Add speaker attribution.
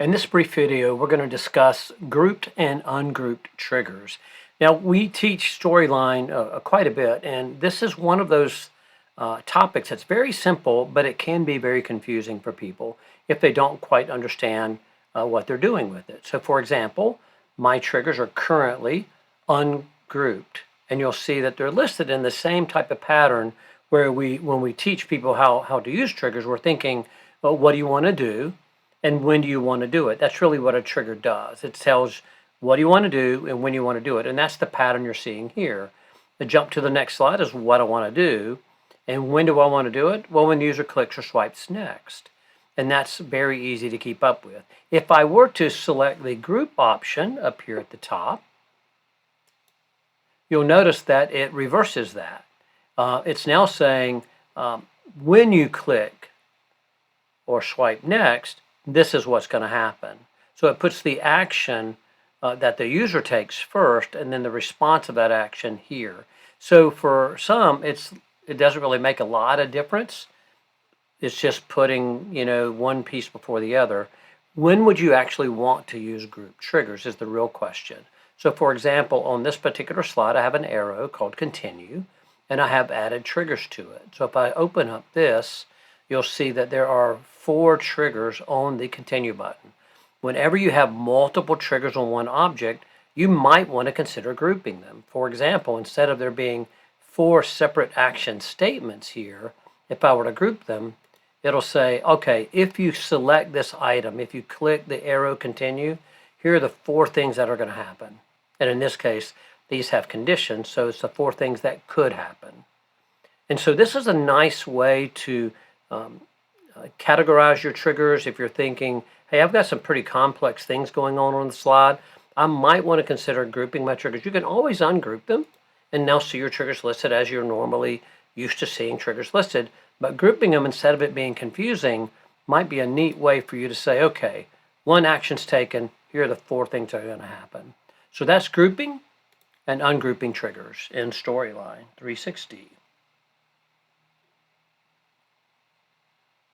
Speaker 1: In this brief video, we're going to discuss grouped and ungrouped triggers. Now, we teach storyline quite a bit, and this is one of those topics that's very simple, but it can be very confusing for people if they don't quite understand what they're doing with it. So, for example, my triggers are currently ungrouped, and you'll see that they're listed in the same type of pattern where when we teach people how to use triggers, we're thinking, well, what do you want to do? And when do you want to do it? That's really what a trigger does. It tells what do you want to do and when you want to do it. And that's the pattern you're seeing here. The jump to the next slide is what I want to do. And when do I want to do it? Well, when the user clicks or swipes next. And that's very easy to keep up with. If I were to select the group option up here at the top, you'll notice that it reverses that. It's now saying when you click or swipe next, this is what's going to happen. So it puts the action that the user takes first and then the response of that action here. So for some, it doesn't really make a lot of difference. It's just putting, one piece before the other. When would you actually want to use group triggers is the real question. So for example, on this particular slide, I have an arrow called continue, and I have added triggers to it. So if I open up this, you'll see that there are 4 triggers on the continue button. Whenever you have multiple triggers on one object, you might want to consider grouping them. For example, instead of there being 4 separate action statements here, if I were to group them, it'll say, okay, if you select this item, if you click the arrow continue, here are the 4 things that are going to happen. And in this case, these have conditions, so it's the 4 things that could happen. And so this is a nice way to categorize your triggers. If you're thinking, hey, I've got some pretty complex things going on the slide, I might want to consider grouping my triggers. You can always ungroup them and now see your triggers listed as you're normally used to seeing triggers listed. But grouping them instead of it being confusing might be a neat way for you to say, okay, one action's taken, here are the 4 things that are going to happen. So that's grouping and ungrouping triggers in Storyline 360.